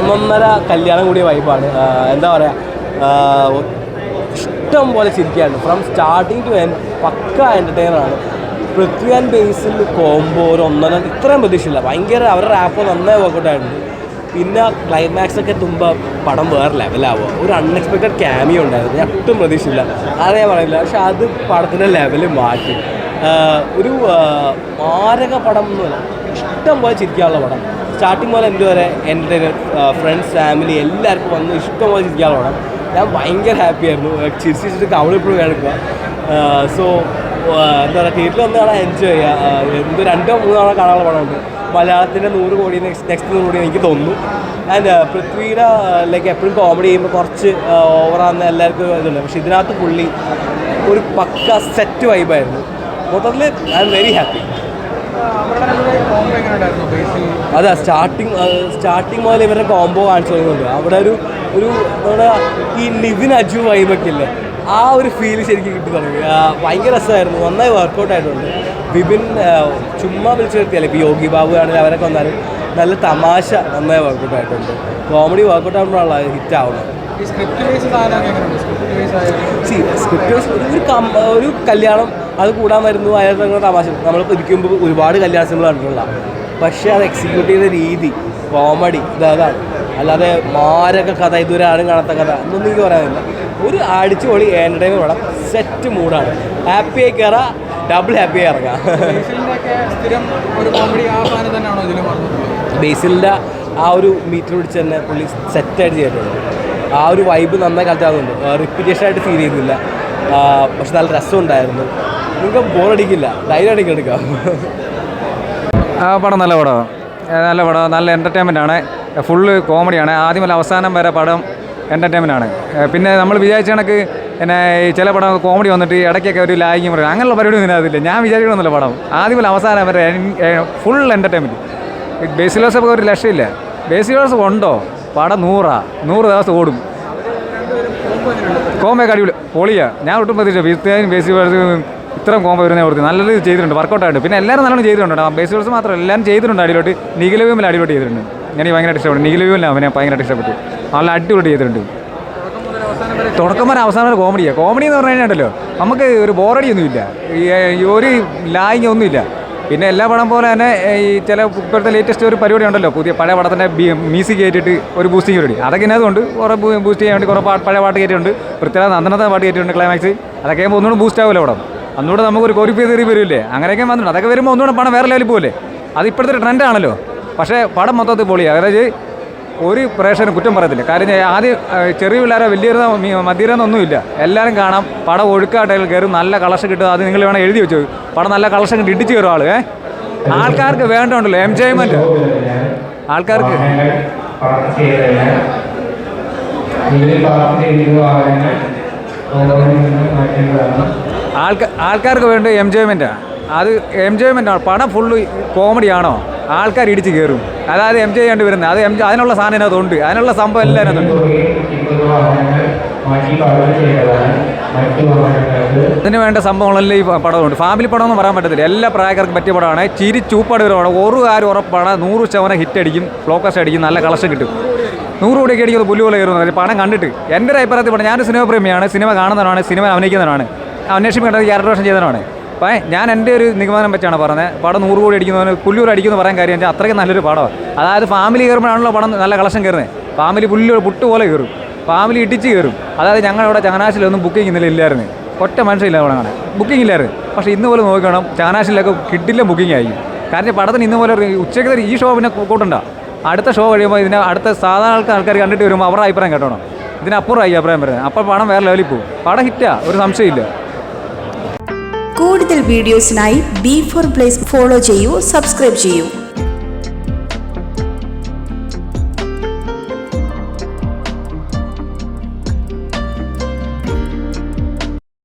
ഒന്നൊന്നര കല്യാണം കൂടിയ വൈബാണ്. എന്താ പറയുക, ഇഷ്ടം പോലെ ചിരിക്കാറുണ്ട്. ഫ്രം സ്റ്റാർട്ടിങ് ടു എൻഡ് പക്ക എൻ്റർടൈനറാണ്. പൃഥ്വി ആൻഡ് ബേസിൽ കോംബോ ഒരു ഒന്നര ഇത്രയും പ്രതീക്ഷയില്ല. ഭയങ്കര അവരുടെ റാപ്പ് നന്നായി വർക്കൗട്ടായിട്ടുണ്ട്. പിന്നെ ക്ലൈമാക്സൊക്കെ തുമ്പോൾ പടം വേറെ ലെവലാവുക. ഒരു അൺഎക്സ്പെക്റ്റഡ് ക്യാമിയോ ഉണ്ടായിരുന്നു, ഞാൻ ഒട്ടും പ്രതീക്ഷയില്ല. അതേ പറയില്ല, പക്ഷെ അത് പടത്തിൻ്റെ ലെവൽ മാറ്റി. ഒരു മാരക പടം ഒന്നുമില്ല, ഇഷ്ടം പോലെ ചിരിക്കാനുള്ള പടം. സ്റ്റാർട്ടിങ് പോലെ എന്തുവരെ എൻ്റർടൈനർ, ഫ്രണ്ട്സ്, ഫാമിലി എല്ലാവർക്കും വന്ന് ഇഷ്ടം പോലെ ചിരിക്കാനുള്ള പടം. ഞാൻ ഭയങ്കര ഹാപ്പി ആയിരുന്നു. ചിരിച്ചിട്ട് കവളിപ്പോഴും കേൾക്കുക. സോ എന്താ പറയുക, തിയേറ്ററിൽ വന്ന് കാണാൻ എൻജോയ് ചെയ്യുക. 2-3 തവണ കാണാനുള്ള പടമുണ്ട്. മലയാളത്തിൻ്റെ 100 കോടി നെക്സ്റ്റ് 100 കോടി എനിക്ക് തോന്നുന്നു. ആൻഡ് പൃഥ്വിയുടെ ലൈക്ക് എപ്പോഴും കോമഡി ചെയ്യുമ്പോൾ കുറച്ച് ഓവറാന്ന് എല്ലാവർക്കും ഇതുണ്ട്. പക്ഷെ ഇതിനകത്ത് പുള്ളി ഒരു പക്ക സെറ്റ് വൈബായിരുന്നു. മൊത്തത്തിൽ ഐ എം വെരി ഹാപ്പി. അതാ സ്റ്റാർട്ടിങ് മുതൽ ഇവരുടെ കോംബോ കാണിച്ചു തുടങ്ങുന്നുണ്ട്. അവിടെ ഒരു നമ്മുടെ ഈ നിവിൻ അജു വൈബൊക്കെ ഇല്ലേ, ആ ഒരു ഫീൽ ശരിക്കും കിട്ടി തുടങ്ങി. ഭയങ്കര രസമായിരുന്നു, നന്നായി വർക്കൗട്ട് ആയിട്ടുണ്ട്. വിപിൻ ചുമ്മാ വിളിച്ചു നിർത്തിയല്ലേ, ഇപ്പോൾ യോഗി ബാബു ആണെങ്കിൽ അവരൊക്കെ വന്നാലും നല്ല തമാശ നന്നായി വർക്കൗട്ട് ആയിട്ടുണ്ട്. കോമഡി വർക്കൗട്ട് ആകുമ്പോഴാണ് ഹിറ്റ് ആവുന്നത്. സ്ക്രിപ്റ്റ് ഒരു കല്യാണം അത് കൂടാൻ വരുന്നു, അയാൾ തമാശ. നമ്മളിപ്പോൾ ഇരിക്കുമ്പോൾ ഒരുപാട് കല്യാണ സിനിമ കണ്ടിട്ടുള്ള, പക്ഷേ അത് എക്സിക്യൂട്ട് ചെയ്ത രീതി, കോമഡി ഇതാണ്. അല്ലാതെ മാരക കഥ, ഇതുവരെ ആരും കാണാത്ത കഥ എന്നൊന്നും എനിക്ക് പറയാനില്ല. ഒരു അടിച്ചുപൊളി എൻ്റർടൈൻമെൻറ്റ് പടം, സെറ്റ് മൂഡാണ്. ഹാപ്പിയായി കയറാം, ഡബിൾ ഹാപ്പിയായി ഇറങ്ങാം. ബേസിലിൻ്റെ ആ ഒരു മീറ്റർ പിടിച്ച് തന്നെ പുള്ളി സെറ്റായിട്ട് ചെയ്തിട്ടുണ്ട്. ആ ഒരു വൈബ് നന്നായി കളിച്ചാകുന്നുണ്ട്. റിപ്പീറ്റേഷനായിട്ട് ഫീൽ ചെയ്യുന്നില്ല. പക്ഷെ നല്ല രസമുണ്ടായിരുന്നു. നിങ്ങൾക്ക് ബോറടിക്കില്ല, ധൈര്യമായിട്ട് എടുക്കാം. പടം നല്ല പടം, നല്ല എൻ്റർടൈൻമെൻ്റ് ആണ്. ഫുള്ള് കോമഡിയാണ്. ആദ്യം മുതൽ അവസാനം വരെ പടം എൻ്റർടൈൻമെൻ്റ് ആണ്. പിന്നെ നമ്മൾ വിചാരിച്ച കണക്ക് പിന്നെ ചില പടം കോമഡി വന്നിട്ട് ഇടയ്ക്കൊക്കെ ഒരു ലാഗിങ് പറയും, അങ്ങനെയുള്ള പരിപാടി ഒന്നും അതില്ല. ഞാൻ വിചാരിക്കണമെന്നില്ല, പടം ആദ്യം മുതൽ അവസാനം വരെ ഫുൾ എൻ്റർടൈൻമെൻറ്റ്. ബേസിലോസ് ഒരു രക്ഷയില്ല. ബേസിലോസ് ഉണ്ടോ പടം 100 ദിവസം ഓടും. കോമ്പൊക്കെ അടിപൊളി പൊളിയാണ്. ഞാൻ ഒട്ടും പ്രതീക്ഷിച്ചു ബേസിലോസ് ഇത്രയും കോമ്പോ വരുന്നേ കൊടുത്തു. നല്ല രീതിയിൽ ചെയ്തിട്ടുണ്ട്, വർക്കൗട്ടായിട്ട്. പിന്നെ എല്ലാവരും നല്ലോണം ചെയ്തിട്ടുണ്ട്. ബേസിലോസ് മാത്രം എല്ലാവരും ചെയ്തിട്ടുണ്ട് അടിപൊളി. നിഖിലവ്യൂമിൽ അടിപൊളി ചെയ്തിട്ടുണ്ട്. എനിക്ക് ഭയങ്കരമായിട്ട് ഇഷ്ടപ്പെട്ടു. നിഖിലവ്യൂമിൽ അവനെ ഭയങ്കരമായിട്ട് ഇഷ്ടപ്പെട്ടു. നല്ല അടിപൊളി ചെയ്തിട്ടുണ്ട്. തുടക്കം വരെ അവസാനം വരെ കോമഡിയാണ്. കോമഡി എന്ന് പറഞ്ഞു കഴിഞ്ഞാൽ നമുക്ക് ഒരു ബോറടിയൊന്നുമില്ല, ഒരു ലായിങ് ഒന്നുമില്ല. പിന്നെ എല്ലാ പടം പോലെ തന്നെ ഈ ചില ഇപ്പോഴത്തെ ലേറ്റസ്റ്റ് ഒരു പരിപാടി ഉണ്ടല്ലോ, പഴയ പടത്തിൻ്റെ മ്യൂസിക് കയറ്റിയിട്ട് ഒരു ബൂസ്റ്റിംഗ് പരിപാടി, അതൊക്കെ ഇതിനകത്തുണ്ട്. കുറേ ബൂസ്റ്റ് ചെയ്യാൻ വേണ്ടി കുറേ പഴയ പാട്ട് കയറ്റിയിട്ടുണ്ട്. പൃഥ്വിരാജ് നന്ദനത്തെ പാട്ട് കയറ്റിയിട്ടുണ്ട്. ക്ലൈമാക്സ് അതൊക്കെ ആകുമ്പോൾ ഒന്നുകൂടെ ബൂസ്റ്റ് ആവുമല്ലോ പടം. അന്നുകൂടെ നമുക്കൊരു കൊരിപ്പ് തീറി വരില്ലേ, അങ്ങനെയൊക്കെ വന്നിട്ടുണ്ട്. അതൊക്കെ വരുമ്പോൾ ഒന്നുകൂടെ പണം വേറെ ലെവലിൽ പോകില്ലേ. അത് ഇപ്പോഴത്തെ ഒരു ട്രെൻഡാണല്ലോ. പക്ഷേ പടം മൊത്തത്തിൽ പൊളിയാണ്. അതായത് ഒരു പ്രേക്ഷകനും കുറ്റം പറയത്തില്ല. കാര്യം ആദ്യം ചെറിയ പിള്ളേരെ വലിയ മധ്യരൊന്നുമില്ല, എല്ലാവരും കാണാം. പടം ഒഴുക്കാട്ടയിൽ കയറും, നല്ല കളക്ഷൻ കിട്ടും. അത് നിങ്ങൾ വേണം എഴുതി വെച്ചു. പടം നല്ല കളക്ഷൻ കിട്ടി ഇടിച്ച് കയറും ആൾ. ആൾക്കാർക്ക് വേണ്ടതുണ്ടല്ലോ എൻജോയ്മെൻറ്റ്. ആൾക്കാർക്ക് ആൾക്കാർക്ക് വേണ്ട എൻജോയ്മെൻറ്റാണ്. അത് എൻജോയ്മെൻറ്റാണ്. പടം ഫുള്ള് കോമഡിയാണോ, ആൾക്കാർ ഇടിച്ച് കയറും. അതായത് എൻജോയ് ചെയ്യേണ്ടി വരുന്നത് അത് അതിനുള്ള സാധനം ഇതിനകത്തുണ്ട്. അതിനുള്ള സംഭവം എല്ലാം അതിനകത്തുണ്ട്. അതിന് വേണ്ട സംഭവങ്ങളെല്ലാം ഈ പടമുണ്ട്. ഫാമിലി പടമൊന്നും പറയാൻ പറ്റത്തില്ല, എല്ലാ പ്രായക്കാർക്കും പറ്റിയ പടമാണ്. ചിരിച്ചൂപ്പാട് ഒരു പടം. ഒരു കാര്യം ഉറപ്പാണ്, 100% ഹിറ്റ് അടിക്കും, ഫ്ലോക്കസ് അടിക്കും, നല്ല കളക്ഷൻ കിട്ടും. 100 കോടിയൊക്കെ അടിക്കുന്നത് പുല്ലുപോലെ കയറുന്നത് പടം കണ്ടിട്ട്. എൻ്റെ ഒരു അഭിപ്രായത്തിൽ പടം, ഞാനൊരു സിനിമ പ്രേമിയാണ്, സിനിമ കാണുന്നതാണ്, സിനിമ അഭിനയിക്കുന്നതാണ്, അന്വേഷിക്കേണ്ടത് ക്യാരക്ടറേഷൻ ചെയ്തതാണ്. അപ്പോൾ ഞാൻ എൻ്റെ ഒരു നിഗമനം വെച്ചാണ് പറഞ്ഞത്. പടം 100 കോടി അടിക്കുന്നവന് പുല്ലൂർ അടിക്കുമെന്ന് പറയാൻ കാര്യം വെച്ചാൽ അത്രയ്ക്ക് നല്ലൊരു പടമാണ്. അതായത് ഫാമിലി കയറുമ്പോഴാണല്ലോ പടം നല്ല കളക്ഷൻ കയറുന്നത്. ഫാമിലി പുട്ട് പോലെ കയറും, ഫാമിലി ഇടിച്ച് കയറും. അതായത് ഞങ്ങളിവിടെ ചങ്ങനാശ്ശേരിയിലൊന്നും ബുക്കിംഗ് ഇന്നലെ ഇല്ലായിരുന്നു, ഒറ്റ മനുഷ്യയില്ല അവിടെ കാണാൻ, ബുക്കിംഗ് ഇല്ലായിരുന്നു. പക്ഷേ ഇന്ന് പോലെ നോക്കണം, ചങ്ങനാശ്ശേരിയിലൊക്കെ കിട്ടില്ല ബുക്കിംഗ് ആയി. കാരണം പടത്തിന് ഇന്ന് പോലെ ഉച്ചയ്ക്ക് ഈ ഷോ പിന്നെ കൂട്ടണ്ട, അടുത്ത ഷോ കഴിയുമ്പോൾ ഇതിന് അടുത്ത സാധാരണ ആൾക്കാർ കണ്ടിട്ട് വരുമ്പോൾ അവരുടെ അഭിപ്രായം കേട്ടോണം. ഇതിനപ്പുറമായി അഭിപ്രായം വരുന്നത്. അപ്പോൾ പടം വേറെ ലെവലിൽ പോകും. പടം ഹിറ്റാ, ഒരു സംശയമില്ല. കൂടുതൽ വീഡിയോസിനായി B4 Place ഫോളോ ചെയ്യൂ, സബ്സ്ക്രൈബ് ചെയ്യൂ.